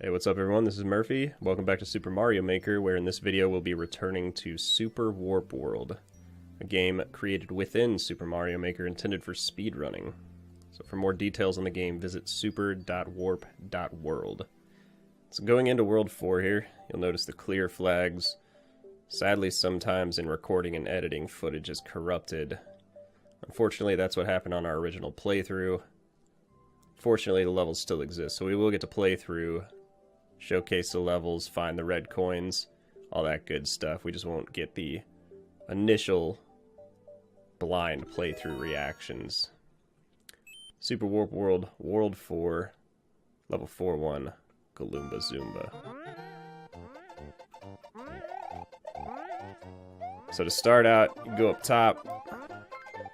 Hey, what's up everyone? This is Murphy. Welcome back to Super Mario Maker, where in this video we'll be returning to Super.Warp.World, a game created within Super Mario Maker intended for speedrunning. So for more details on the game, visit Super.Warp.World. So going into World 4 here, you'll notice the clear flags. Sadly, sometimes in recording and editing, footage is corrupted. Unfortunately, that's what happened on our original playthrough. Fortunately, the levels still exist, so we will get to play through, showcase the levels, find the red coins, all that good stuff. We just won't get the initial blind playthrough reactions. Super.Warp.World, World 4, Level 4-1, Galumba Zumba. So to start out, you go up top,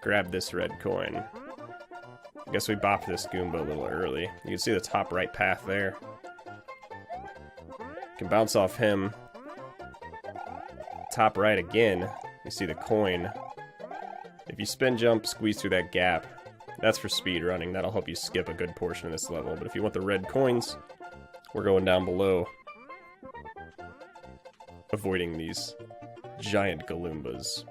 grab this red coin. I guess we bopped this Goomba a little early. You can see the top right path there. You can bounce off him. Top right again, you see the coin. If you spin jump, squeeze through that gap. That's for speed running. That'll help you skip a good portion of this level. But if you want the red coins, we're going down below, avoiding these giant Galoombas.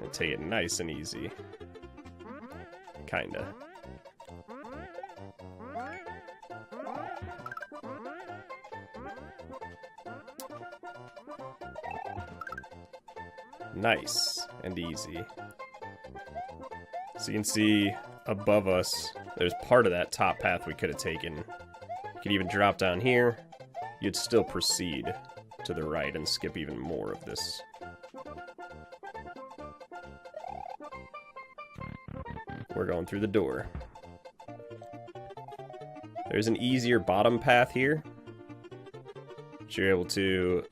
We'll take it nice and easy. Kinda. Nice and easy. So you can see above us, there's part of that top path we could have taken. You could even drop down here. You'd still proceed to the right and skip even more of this. We're going through the door. There's an easier bottom path here, which you're able to,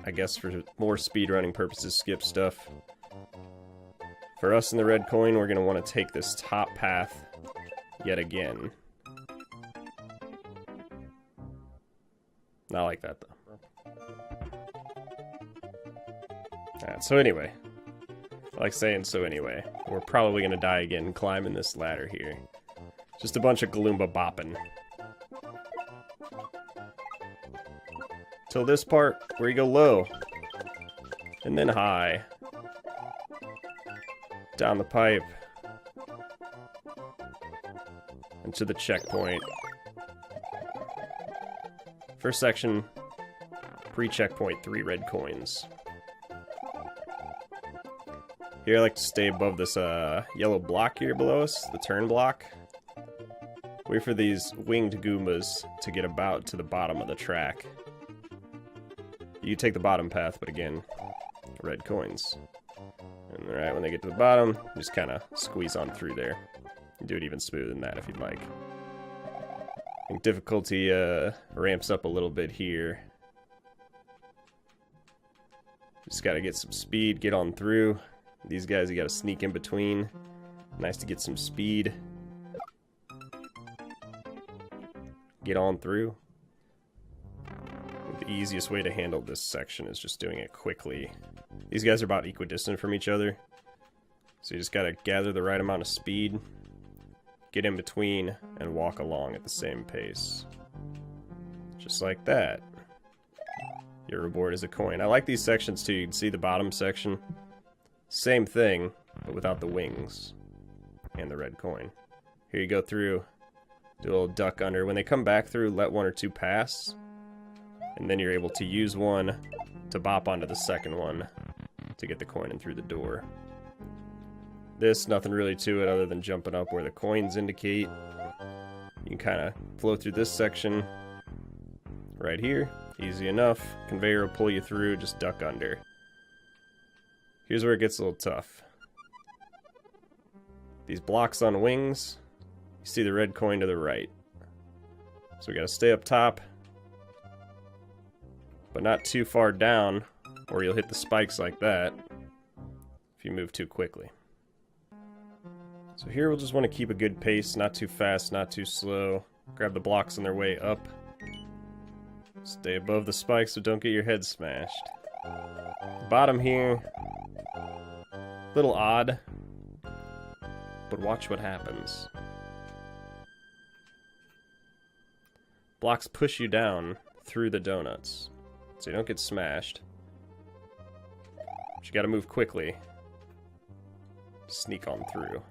I guess for more speedrunning purposes, skip stuff. For us in the red coin, we're going to want to take this top path yet again. Not like that, though. Alright, so anyway. I like saying so anyway. We're probably going to die again climbing this ladder here. Just a bunch of Galoomba bopping. Till this part, where you go low. And then high. Down the pipe. And to the checkpoint. First section, pre-checkpoint, 3 red coins. Here I like to stay above this yellow block here below us, the turn block. Wait for these winged Goombas to get about to the bottom of the track. You take the bottom path, but again, red coins. And alright, when they get to the bottom, just kind of squeeze on through there. Do it even smoother than that if you'd like. I think difficulty ramps up a little bit here. Just gotta get some speed, get on through. These guys you gotta sneak in between. Nice to get some speed. Get on through. The easiest way to handle this section is just doing it quickly. These guys are about equidistant from each other. So you just gotta gather the right amount of speed, get in between, and walk along at the same pace. Just like that. Your reward is a coin. I like these sections too. You can see the bottom section. Same thing, but without the wings and the red coin. Here you go through, do a little duck under. When they come back through, let 1 or 2 pass, and then you're able to use one to bop onto the second one to get the coin in through the door. This, nothing really to it other than jumping up where the coins indicate. You can kind of flow through this section right here. Easy enough. Conveyor will pull you through, just duck under. Here's where it gets a little tough. These blocks on wings, you see the red coin to the right. So we gotta stay up top, but not too far down, or you'll hit the spikes like that if you move too quickly. So here we'll just want to keep a good pace, not too fast, not too slow. Grab the blocks on their way up. Stay above the spikes so don't get your head smashed. Bottom here, little odd, but watch what happens. blocks push you down through the donuts, so you don't get smashed. But you gotta move quickly. Sneak on through.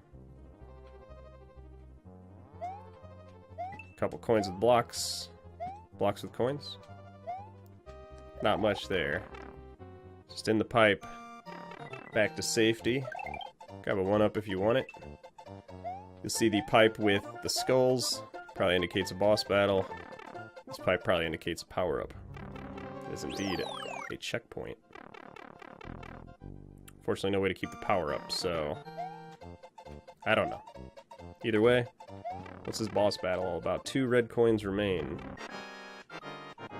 Couple coins with blocks. Blocks with coins. Not much there. Just in the pipe. Back to safety. Grab a 1-up if you want it. You'll see the pipe with the skulls. Probably indicates a boss battle. This pipe probably indicates a power-up. It is indeed a checkpoint. Fortunately, no way to keep the power up, so I don't know. Either way, what's this boss battle all about? 2 red coins remain.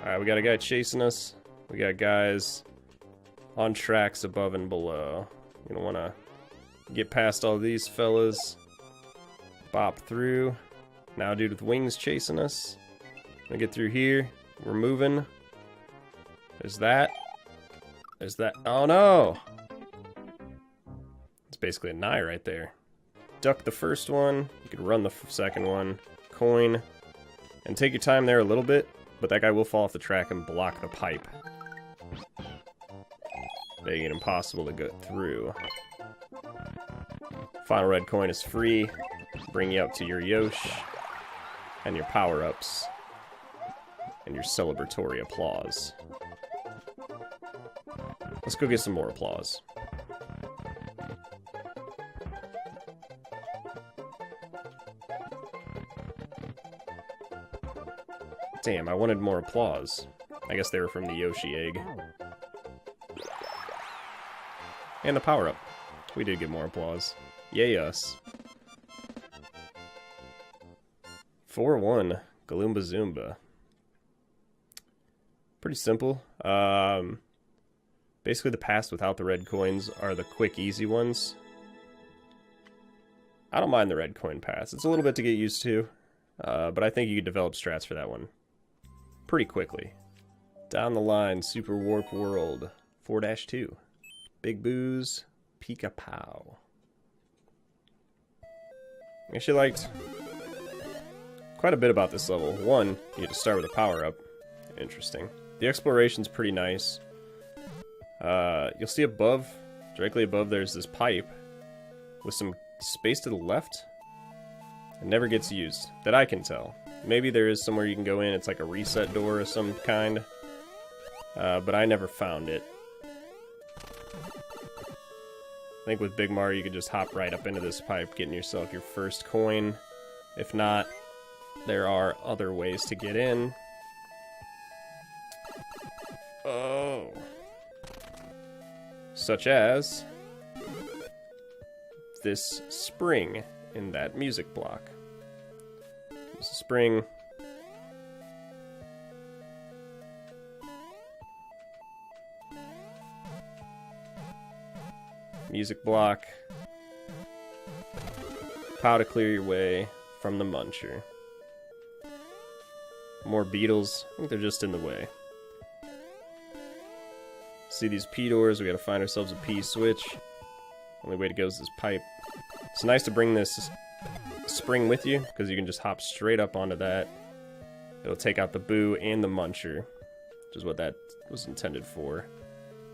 Alright, we got a guy chasing us. We got guys on tracks above and below. You don't want to get past all these fellas. Bop through. Now, dude with wings chasing us. Gonna get through here. We're moving. There's that. There's that. Oh no! It's basically a nye right there. Duck the first one. You could run the second one. Coin. And take your time there a little bit, but that guy will fall off the track and block the pipe, making it impossible to get through. Final red coin is free. Bring you up to your Yosh and your power-ups and your celebratory applause. Let's go get some more applause. Damn, I wanted more applause. I guess they were from the Yoshi egg. And the power-up. We did get more applause. Yay us. 4-1. Galumba Zoomba. Pretty simple. Basically the paths without the red coins are the quick, easy ones. I don't mind the red coin paths. It's a little bit to get used to. But I think you could develop strats for that one pretty quickly. Down the line, Super.Warp.World 4-2. Big Boo's Pika Pow. I actually liked quite a bit about this level. One, you get to start with a power-up. Interesting. The exploration's pretty nice. You'll see above, directly above, there's this pipe with some space to the left. It never gets used, that I can tell. Maybe there is somewhere you can go in, it's like a reset door of some kind. But I never found it. I think with Big Mario you could just hop right up into this pipe, getting yourself your first coin. If not, there are other ways to get in. Oh. Such as this spring in that music block. There's a spring. Music block. Pow to clear your way from the muncher. More beetles. I think they're just in the way. See these P doors, we gotta find ourselves a P switch. Only way to go is this pipe. It's nice to bring this spring with you, because you can just hop straight up onto that. It'll take out the Boo and the muncher, which is what that was intended for.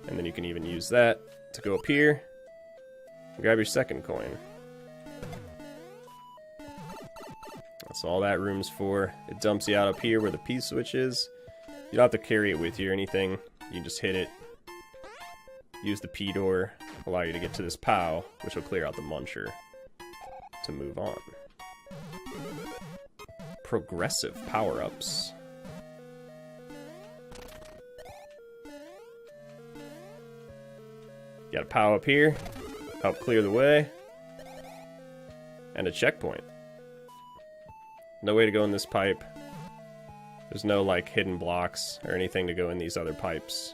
And then you can even use that to go up here and grab your second coin. That's all that room's for. It dumps you out up here where the P switch is. You don't have to carry it with you or anything. You can just hit it. Use the P door, allow you to get to this POW, which will clear out the muncher to move on. Progressive power-ups. Got a POW up here, help clear the way, and a checkpoint. No way to go in this pipe. There's no like hidden blocks or anything to go in these other pipes.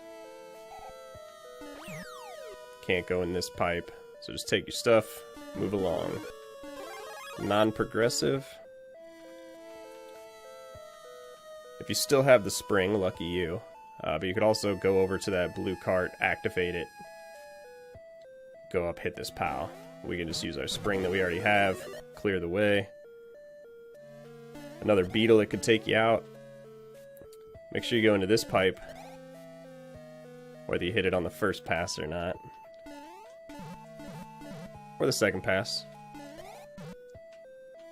Can't go in this pipe, so just take your stuff, move along. Non-progressive. If you still have the spring, lucky you. But you could also go over to that blue cart, activate it, go up, hit this POW. We can just use our spring that we already have, clear the way. Another beetle that could take you out. Make sure you go into this pipe, whether you hit it on the first pass or not. Or the second pass.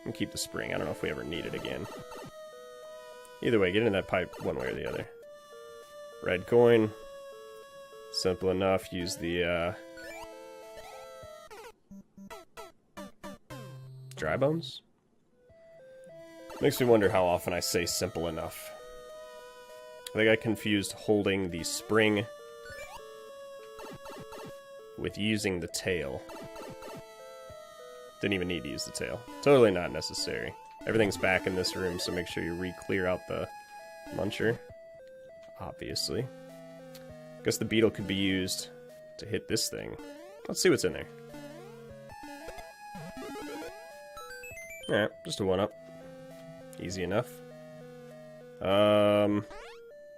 And keep the spring. I don't know if we ever need it again. Either way, get in that pipe one way or the other. Red coin. Simple enough. Use the dry bones? Makes me wonder how often I say simple enough. I think I confused holding the spring with using the tail. Didn't even need to use the tail. Totally not necessary. Everything's back in this room, so make sure you re-clear out the muncher. Obviously. Guess the beetle could be used to hit this thing. Let's see what's in there. Alright, just a 1-up. Easy enough.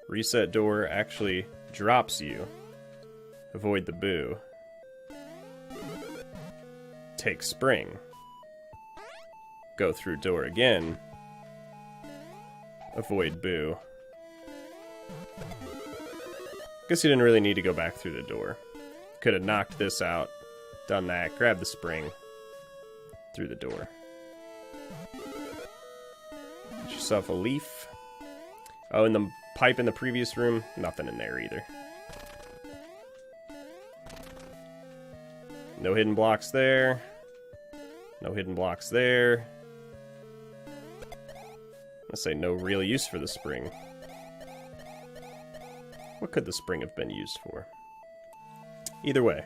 Reset door actually drops you. Avoid the boo. Take spring. Go through door again. Avoid boo. Guess you didn't really need to go back through the door. Could have knocked this out, done that, grabbed the spring, through the door. Get yourself a leaf. Oh, and the pipe in the previous room, nothing in there either. No hidden blocks there. No hidden blocks there. Let's say no real use for the spring. What could the spring have been used for? Either way,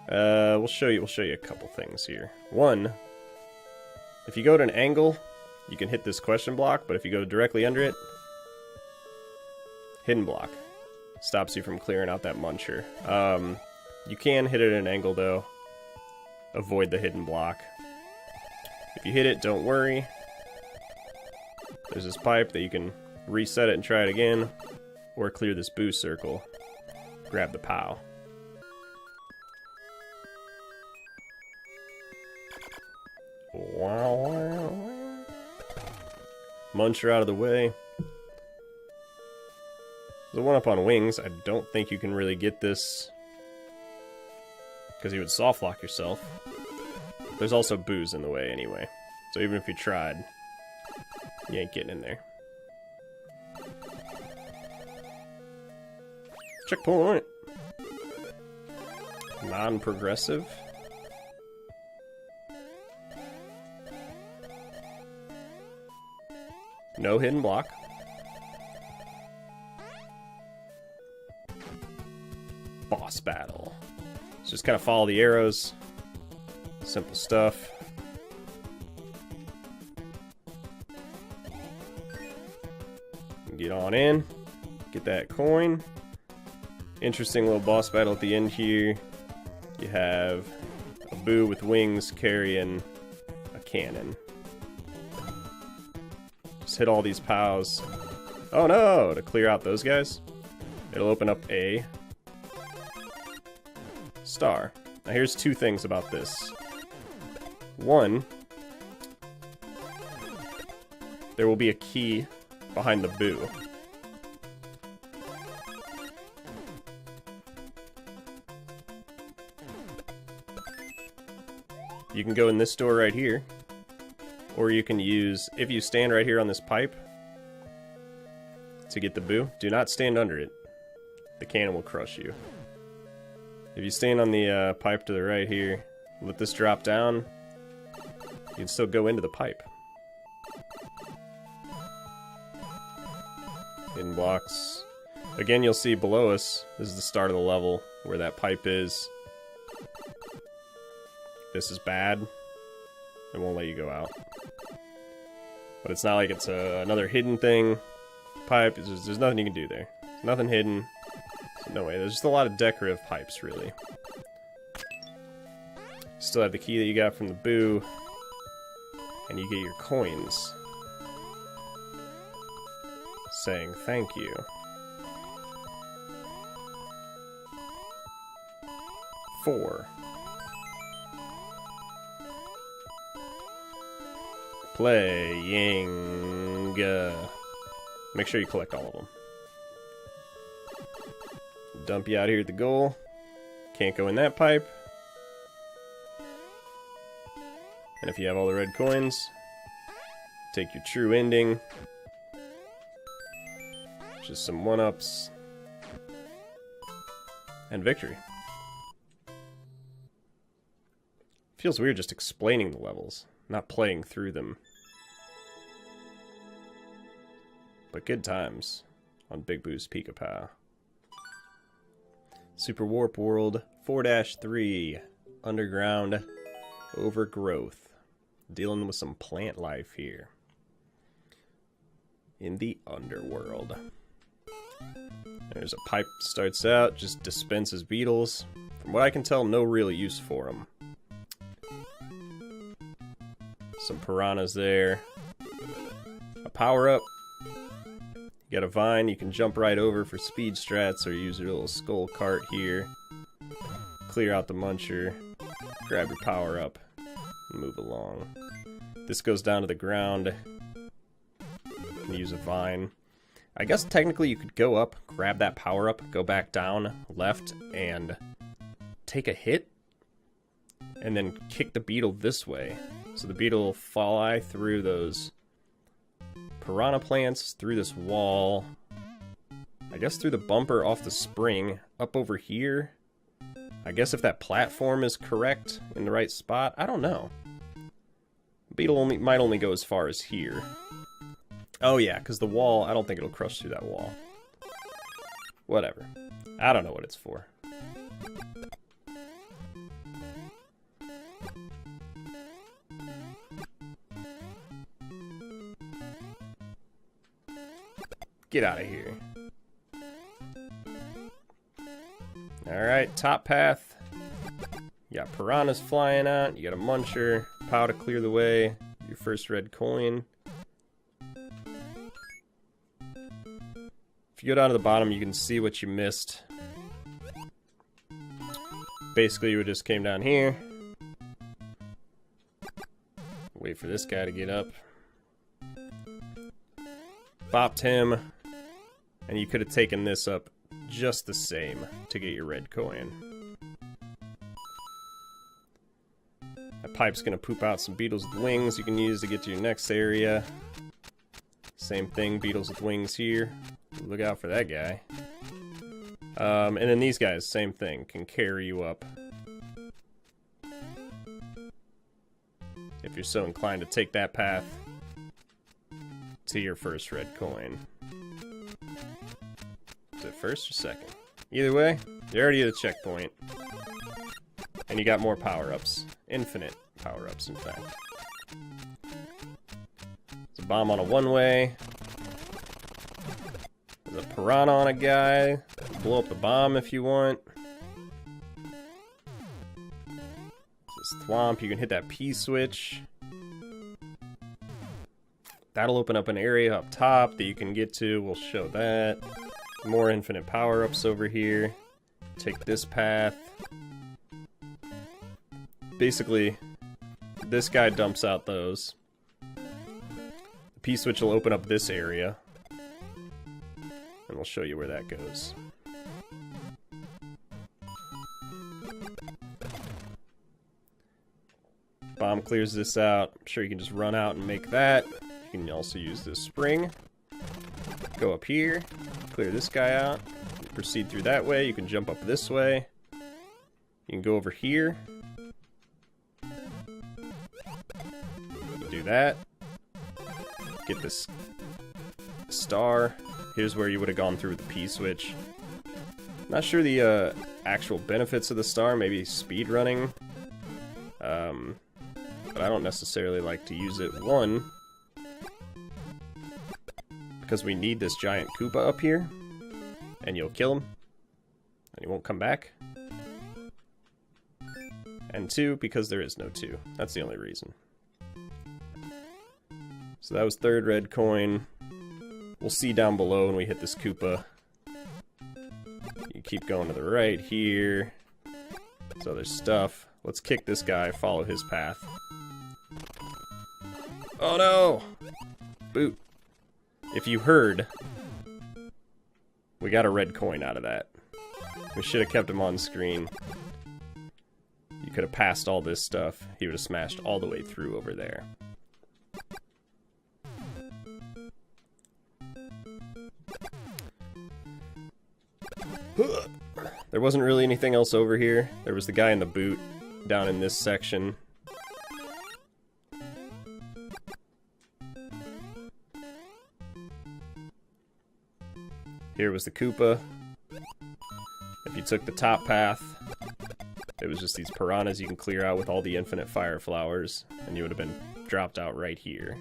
we'll show you a couple things here. One, if you go at an angle, you can hit this question block, but if you go directly under it, hidden block. Stops you from clearing out that muncher. You can hit it at an angle though. Avoid the hidden block. If you hit it, don't worry. There's this pipe that you can reset it and try it again, or clear this boo circle. Grab the POW. Wow. Muncher out of the way. The 1-up on wings, I don't think you can really get this because you would soft lock yourself. There's also boos in the way anyway, so even if you tried, you ain't getting in there. Checkpoint! Non-progressive. No hidden block. Boss battle. Just kind of follow the arrows. Simple stuff. Get on in. Get that coin. Interesting little boss battle at the end here. You have a boo with wings carrying a cannon. Just hit all these POWs. Oh no! To clear out those guys, it'll open up a star. Now here's two things about this. One, there will be a key behind the boo. You can go in this door right here, or you can use, if you stand right here on this pipe to get the boo, do not stand under it. The cannon will crush you. If you stand on the pipe to the right here, let this drop down, you can still go into the pipe. Hidden blocks. Again, you'll see below us, this is the start of the level where that pipe is. This is bad. It won't let you go out. But it's not like it's another hidden thing. Pipe, there's nothing you can do there. There's nothing hidden. No way, there's just a lot of decorative pipes, really. Still have the key that you got from the boo. And you get your coins. Saying thank you. Four. Playing. Make sure you collect all of them. Dump you out here at the goal. Can't go in that pipe. And if you have all the red coins, take your true ending. Just some 1-ups. And victory. Feels weird just explaining the levels, not playing through them. But good times on Big Boo's Pika-Pow. Super.Warp.World 4-3. Underground overgrowth. Dealing with some plant life here. In the underworld. There's a pipe that starts out, just dispenses beetles. From what I can tell, no real use for them. Some piranhas there. A power-up. You got a vine you can jump right over for speed strats, or use your little skull cart here. Clear out the muncher. Grab your power-up. And move along. This goes down to the ground. And use a vine. I guess technically you could go up, grab that power-up, go back down, left, and take a hit. And then kick the beetle this way. So the beetle will fly through those piranha plants, through this wall, I guess through the bumper off the spring, up over here. I guess if that platform is correct, in the right spot, I don't know. Beetle might only go as far as here. Oh yeah, because the wall, I don't think it'll crush through that wall. Whatever. I don't know what it's for. Get out of here. Alright, top path. You got piranhas flying out. You got a muncher. Pow to clear the way. Your first red coin. If you go down to the bottom, you can see what you missed. Basically, you just came down here. Wait for this guy to get up. Bopped him. And you could have taken this up just the same to get your red coin. That pipe's gonna poop out some beetles with wings you can use to get to your next area. Same thing, beetles with wings here. Look out for that guy. And then these guys, same thing, can carry you up. If you're so inclined to take that path to your first red coin. Is it first or second? Either way, you're already at a checkpoint. And you got more power-ups. Infinite power-ups, in fact. There's a bomb on a one-way. There's a piranha on a guy. Blow up the bomb if you want. This thwomp, you can hit that P-switch. That'll open up an area up top that you can get to. We'll show that. More infinite power-ups over here. Take this path. Basically, this guy dumps out those. The P-switch will open up this area. And we'll show you where that goes. Bomb clears this out. I'm sure you can just run out and make that. You can also use this spring. Go up here. Clear this guy out. Proceed through that way. You can jump up this way. You can go over here. Do that. Get this star. Here's where you would have gone through with the P-switch. Not sure the actual benefits of the star. Maybe speedrunning. But I don't necessarily like to use it. One, because we need this giant Koopa up here, and you'll kill him, and he won't come back. And two, because there is no two. That's the only reason. So that was third red coin. We'll see down below when we hit this Koopa. You keep going to the right here. There's other stuff. Let's kick this guy, follow his path. Oh no! Boot. if you heard, we got a red coin out of that. We should have kept him on screen. You could have passed all this stuff. He would have smashed all the way through over there. There wasn't really anything else over here. There was the guy in the boot down in this section. Here was the Koopa. If you took the top path, it was just these piranhas you can clear out with all the infinite fire flowers, and you would have been dropped out right here.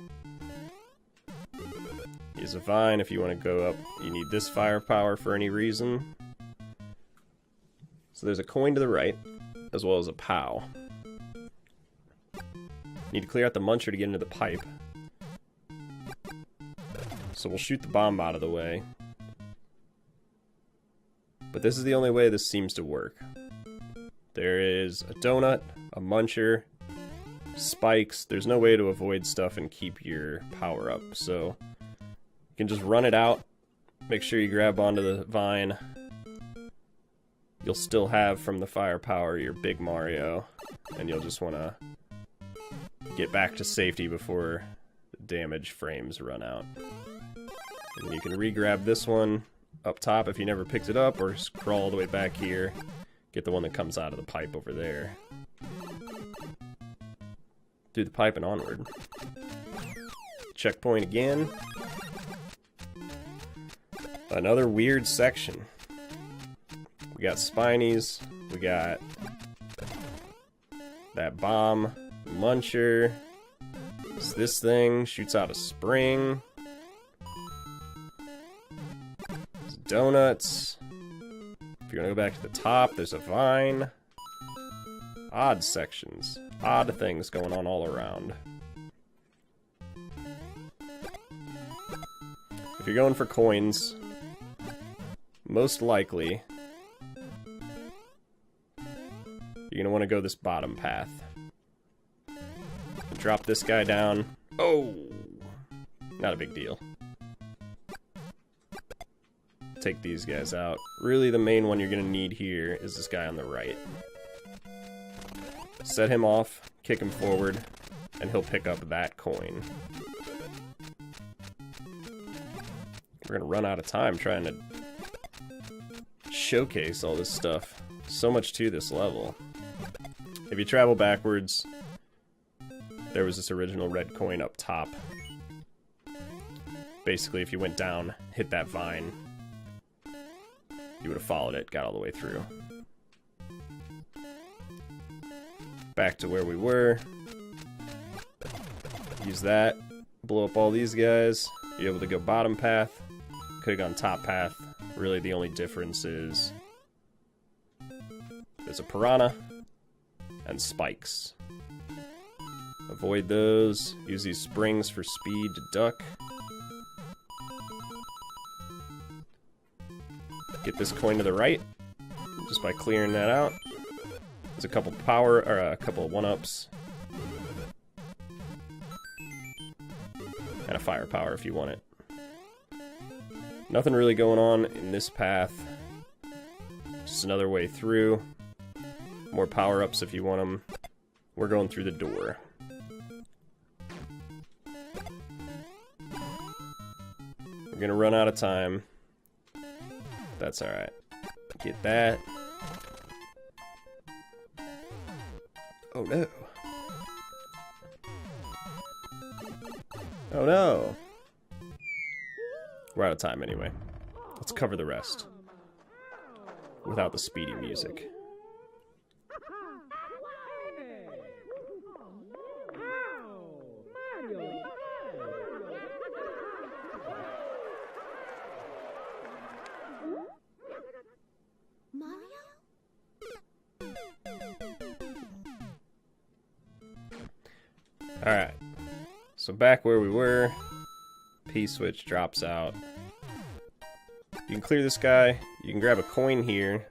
Here's a vine if you want to go up. You need this firepower for any reason. So there's a coin to the right, as well as a POW. Need to clear out the muncher to get into the pipe. So we'll shoot the bomb out of the way. But this is the only way this seems to work. There is a donut, a muncher, spikes. There's no way to avoid stuff and keep your power up. So you can just run it out. Make sure you grab onto the vine. You'll still have from the firepower your big Mario. And you'll just want to get back to safety before the damage frames run out. And you can re-grab this one up top if you never picked it up, or scroll all the way back here. Get the one that comes out of the pipe over there. Through the pipe and onward. Checkpoint again. Another weird section. We got Spinies. We got that bomb. Muncher. It's this thing. Shoots out a spring. There's donuts. If you're gonna go back to the top, there's a vine. Odd sections. Odd things going on all around. If you're going for coins, most likely you're gonna want to go this bottom path. Drop this guy down. Oh! Not a big deal. Take these guys out. Really, the main one you're gonna need here is this guy on the right. Set him off, kick him forward, and he'll pick up that coin. We're gonna run out of time trying to showcase all this stuff. So much to this level. If you travel backwards, there was this original red coin up top. Basically, if you went down, hit that vine, you would have followed it, got all the way through. Back to where we were. Use that. Blow up all these guys. You're able to go bottom path. Could have gone top path. Really, the only difference is there's a piranha and spikes. Avoid those. Use these springs for speed to duck. Get this coin to the right, just by clearing that out. There's a couple power, or a couple one-ups. And a firepower if you want it. Nothing really going on in this path. Just another way through. More power-ups if you want them. We're going through the door. We're gonna run out of time. That's alright. Get that. Oh no. Oh no. We're out of time anyway. Let's cover the rest. Without the speedy music. Alright, so back where we were, P-switch drops out. You can clear this guy, you can grab a coin here,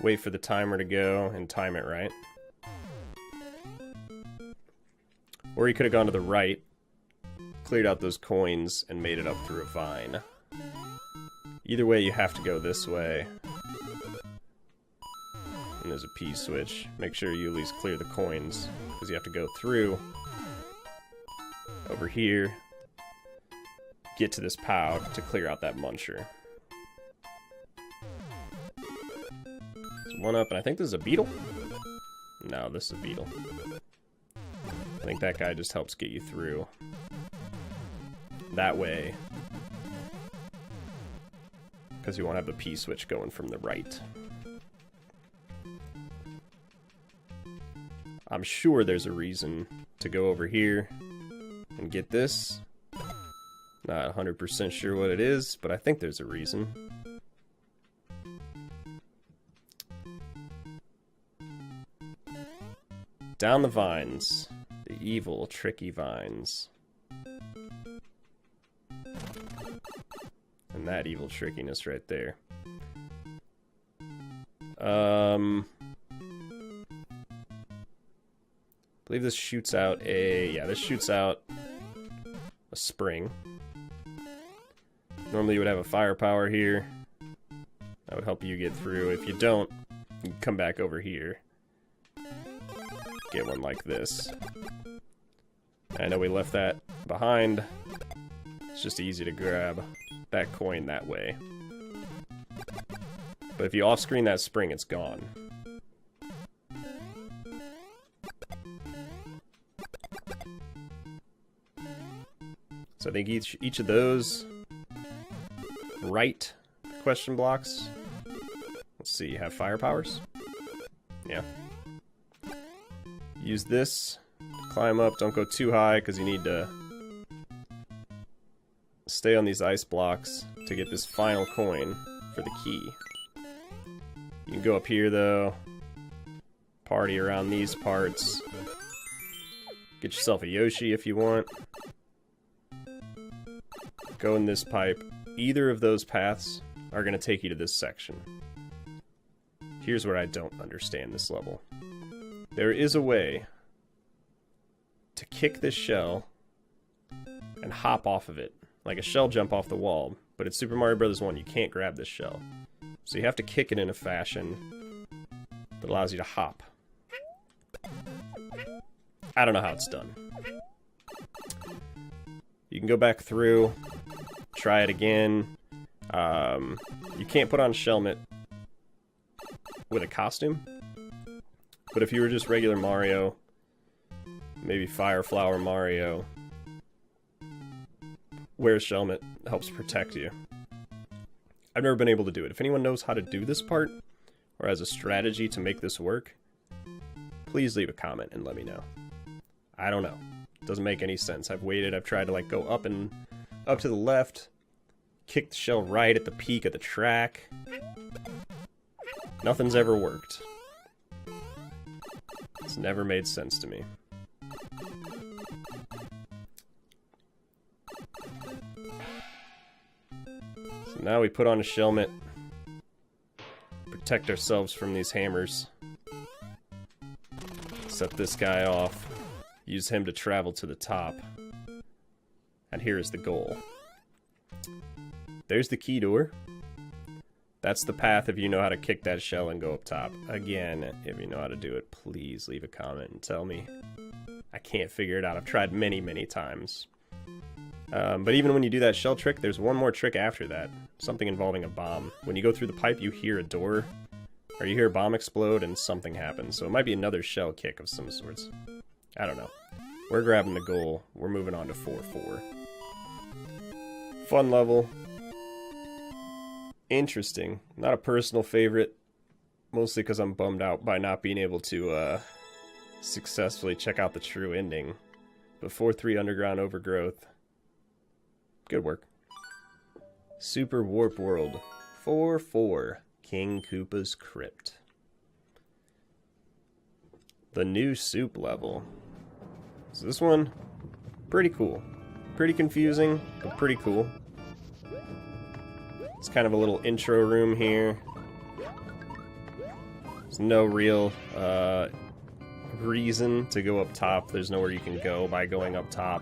wait for the timer to go and time it right. Or you could have gone to the right, cleared out those coins and made it up through a vine. Either way, you have to go this way. And there's a P switch. Make sure you at least clear the coins, because you have to go through over here, get to this POW to clear out that muncher. There's one up, and I think this is a beetle? No, this is a beetle. I think that guy just helps get you through. That way. Because you won't have the P switch going from the right. I'm sure there's a reason to go over here and get this. Not 100% sure what it is, but I think there's a reason. Down the vines. The evil, tricky vines. And that evil trickiness right there. I believe this shoots out a... Yeah, this shoots out a spring. Normally you would have a firepower here. That would help you get through. If you don't, you can come back over here. Get one like this. I know we left that behind. It's just easy to grab that coin that way. But if you off-screen that spring, it's gone. So I think each of those right question blocks, let's see, have fire powers? Yeah. Use this, climb up, don't go too high because you need to stay on these ice blocks to get this final coin for the key. You can go up here though, party around these parts, get yourself a Yoshi if you want. Go in this pipe. Either of those paths are going to take you to this section. Here's where I don't understand this level. There is a way to kick this shell and hop off of it. Like a shell jump off the wall. But it's Super Mario Bros. 1, you can't grab this shell. So you have to kick it in a fashion that allows you to hop. I don't know how it's done. You can go back through, try it again. You can't put on Shelmet with a costume. But if you were just regular Mario, maybe Fire Flower Mario, wear Shelmet helps protect you. I've never been able to do it. If anyone knows how to do this part, or has a strategy to make this work, please leave a comment and let me know. I don't know. Doesn't make any sense. I've waited, I've tried to like go up to the left, kick the shell right at the peak of the track. Nothing's ever worked. It's never made sense to me. So now we put on a Shelmet, protect ourselves from these hammers. Set this guy off. Use him to travel to the top. And here is the goal. There's the key door. That's the path if you know how to kick that shell and go up top. Again, if you know how to do it, please leave a comment and tell me. I can't figure it out. I've tried many, many times. But even when you do that shell trick, there's one more trick after that. Something involving a bomb. When you go through the pipe, you hear a door. Or you hear a bomb explode and something happens. So it might be another shell kick of some sorts. I don't know. We're grabbing the goal. We're moving on to 4-4. Fun level. Interesting. Not a personal favorite. Mostly because I'm bummed out by not being able to successfully check out the true ending. But 4-3 Underground Overgrowth. Good work. Super.Warp.World. 4-4. King Koopa's Crypt. The new soup level. So this one, pretty cool. Pretty confusing, but pretty cool. It's kind of a little intro room here. There's no real reason to go up top. There's nowhere you can go by going up top.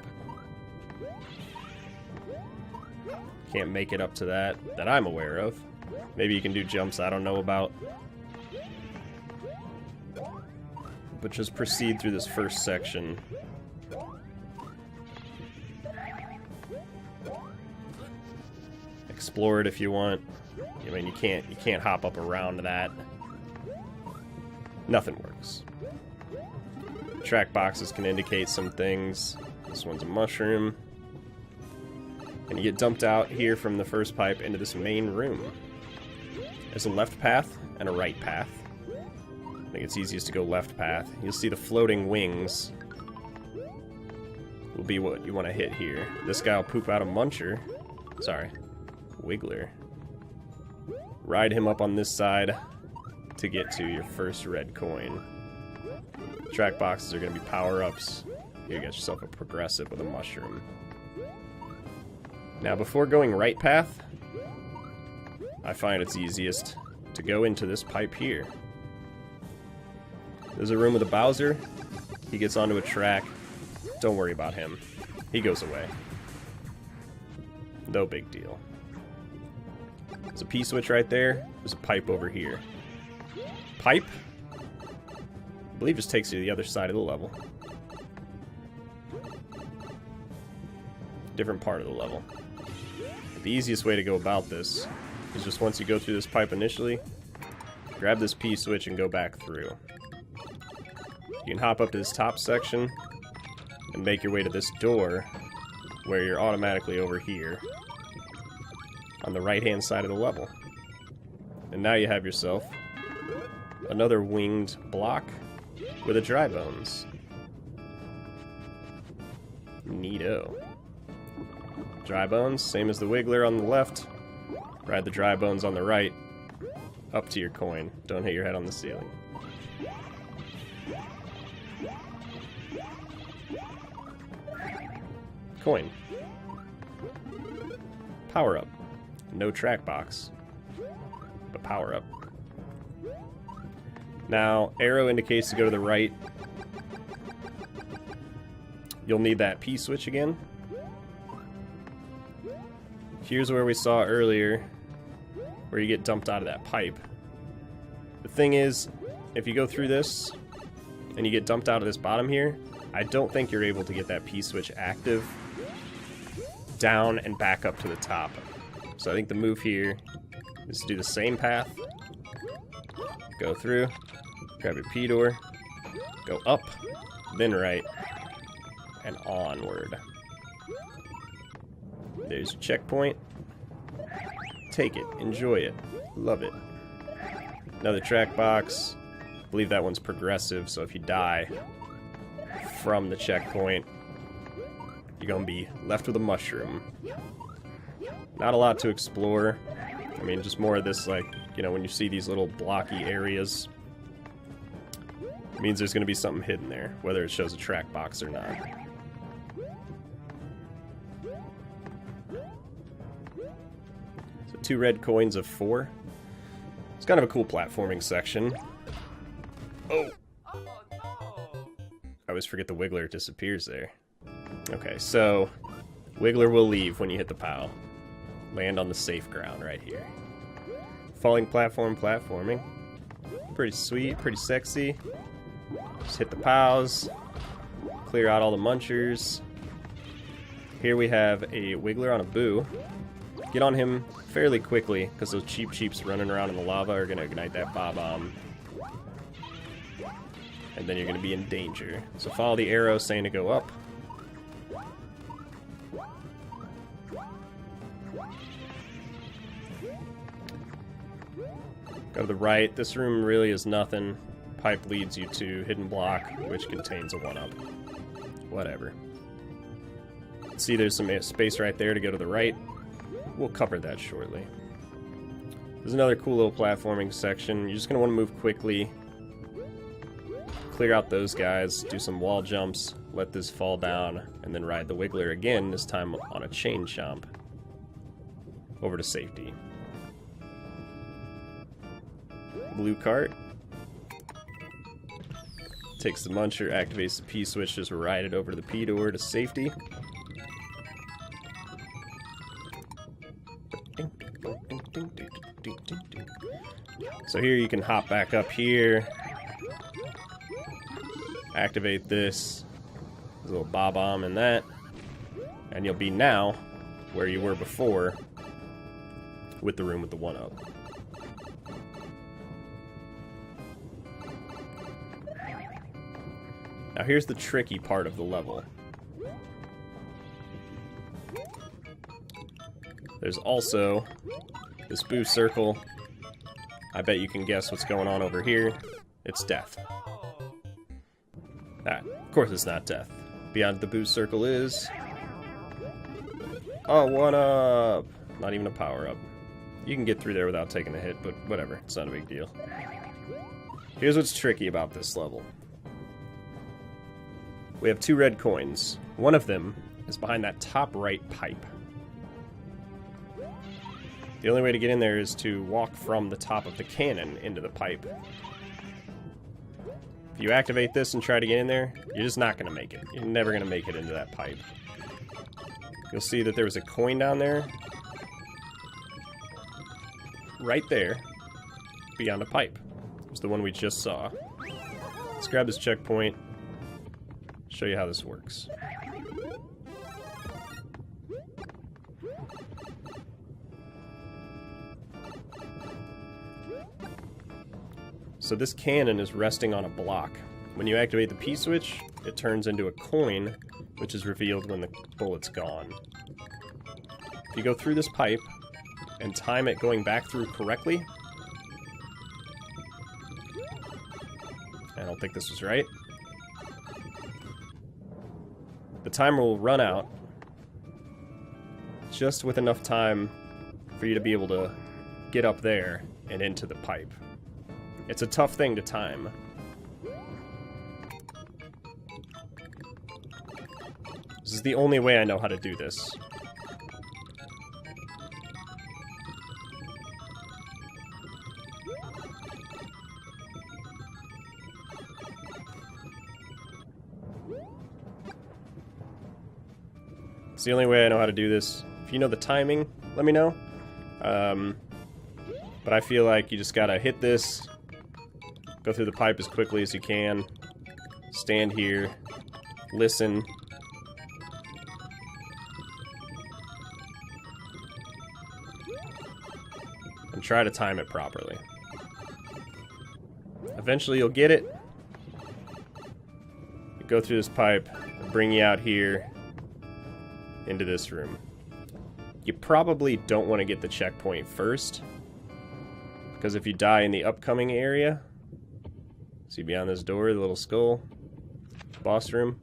Can't make it up to that I'm aware of. Maybe you can do jumps I don't know about. But just proceed through this first section. Explore it if you want. I mean, you can't hop up around that. Nothing works. Track boxes can indicate some things. This one's a mushroom. And you get dumped out here from the first pipe into this main room. There's a left path and a right path. I think it's easiest to go left path. You'll see the floating wings will be what you want to hit here. This guy will poop out a muncher. Sorry. Wiggler. Ride him up on this side to get to your first red coin. Track boxes are going to be power-ups. You get yourself a progressive with a mushroom. Now, before going right path, I find it's easiest to go into this pipe here. There's a room with a Bowser. He gets onto a track. Don't worry about him. He goes away. No big deal. There's a P-switch right there. There's a pipe over here. Pipe, I believe, just takes you to the other side of the level. Different part of the level. But the easiest way to go about this is just once you go through this pipe initially, grab this P-switch and go back through. You can hop up to this top section and make your way to this door where you're automatically over here on the right-hand side of the level. And now you have yourself another winged block with a dry bones. Neato. Dry bones, same as the Wiggler on the left. Ride the dry bones on the right. Up to your coin. Don't hit your head on the ceiling. Coin. Power up. No track box, but power up. Now, arrow indicates to go to the right. You'll need that P switch again. Here's where we saw earlier, where you get dumped out of that pipe. The thing is, if you go through this, and you get dumped out of this bottom here, I don't think you're able to get that P switch active down and back up to the top. So I think the move here is to do the same path. Go through, grab your P door, go up, then right, and onward. There's your checkpoint. Take it, enjoy it, love it. Another track box. I believe that one's progressive, so if you die from the checkpoint, you're gonna be left with a mushroom. Not a lot to explore. I mean, just more of this, like, you know, when you see these little blocky areas, it means there's gonna be something hidden there, whether it shows a track box or not. So 2 red coins of 4. It's kind of a cool platforming section. Oh! I always forget the Wiggler disappears there. Okay, so Wiggler will leave when you hit the POW. Land on the safe ground right here. Falling platform platforming. Pretty sweet, pretty sexy. Just hit the POWs. Clear out all the munchers. Here we have a Wiggler on a Boo. Get on him fairly quickly, because those cheeps running around in the lava are going to ignite that Bob-omb. And then you're going to be in danger. So follow the arrow saying to go up. Go to the right. This room really is nothing. Pipe leads you to hidden block, which contains a 1-up. Whatever. See, there's some space right there to go to the right. We'll cover that shortly. There's another cool little platforming section. You're just going to want to move quickly. Clear out those guys. Do some wall jumps. Let this fall down. And then ride the Wiggler again, this time on a chain chomp. Over to safety. Blue cart. Takes the muncher, activates the P switch, just ride it over to the P door to safety. So here you can hop back up here, activate this, there's a little bob-omb in that, and you'll be now where you were before with the room with the 1-up. Now here's the tricky part of the level. There's also this boost circle. I bet you can guess what's going on over here. It's death. Ah, of course it's not death. Beyond the boost circle is... oh, 1-up! Not even a power-up. You can get through there without taking a hit, but whatever. It's not a big deal. Here's what's tricky about this level. We have 2 red coins. One of them is behind that top right pipe. The only way to get in there is to walk from the top of the cannon into the pipe. If you activate this and try to get in there, you're just not going to make it. You're never going to make it into that pipe. You'll see that there was a coin down there. Right there. Beyond a pipe. It was the one we just saw. Let's grab this checkpoint. Show you how this works. So this cannon is resting on a block. When you activate the P-switch, it turns into a coin, which is revealed when the bullet's gone. If you go through this pipe and time it going back through correctly... I don't think this was right. The timer will run out just with enough time for you to be able to get up there and into the pipe. It's a tough thing to time. This is the only way I know how to do this. It's the only way I know how to do this. If you know the timing, let me know. But I feel like you just gotta hit this, go through the pipe as quickly as you can, stand here, listen, and try to time it properly. Eventually you'll get it. You go through this pipe, and bring you out here into this room. You probably don't want to get the checkpoint first, because if you die in the upcoming area, see beyond this door, the little skull, boss room,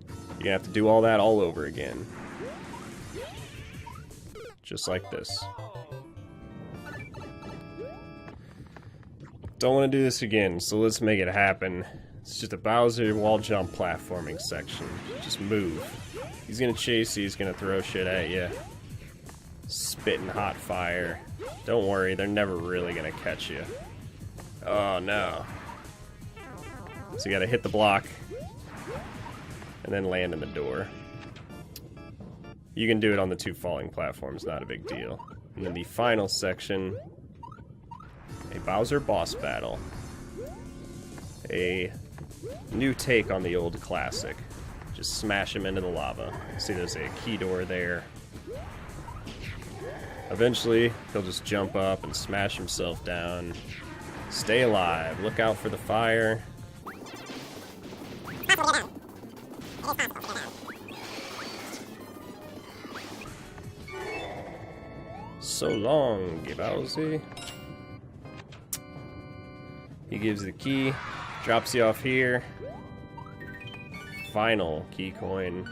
you're gonna have to do all that all over again. Just like this. Don't want to do this again, so let's make it happen. It's just a Bowser wall jump platforming section. Just move. He's gonna chase you, he's gonna throw shit at you. Spitting hot fire. Don't worry, they're never really gonna catch you. Oh no. So you gotta hit the block and then land in the door. You can do it on the 2 falling platforms, not a big deal. And then the final section, a Bowser boss battle. A new take on the old classic. Just smash him into the lava. See, there's a key door there. Eventually, he'll just jump up and smash himself down. Stay alive. Look out for the fire. So long, Bowser. He gives the key, drops you off here. Final key coin.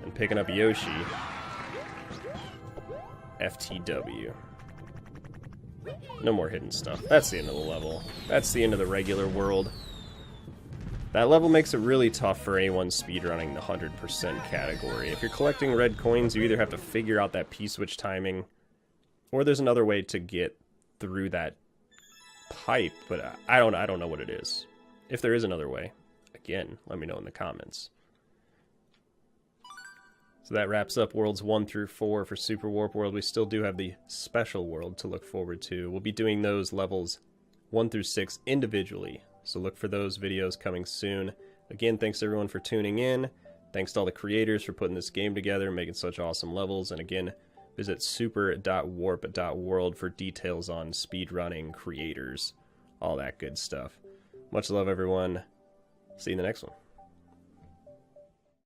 And picking up Yoshi. FTW. No more hidden stuff. That's the end of the level. That's the end of the regular world. That level makes it really tough for anyone speedrunning the 100% category. If you're collecting red coins, you either have to figure out that P-switch timing, or there's another way to get through that pipe, but I don't know what it is. If there is another way, again, let me know in the comments. So So that wraps up Worlds 1 through 4 for Super Warp World. We still do have the special world to look forward to. We'll be doing those levels 1 through 6 individually, so look for those videos coming soon. Again, thanks everyone for tuning in. Thanks to all the creators for putting this game together, making such awesome levels. And again, visit Super.Warp.World for details on speedrunning, creators, all that good stuff. Much love, everyone. See you in the next one.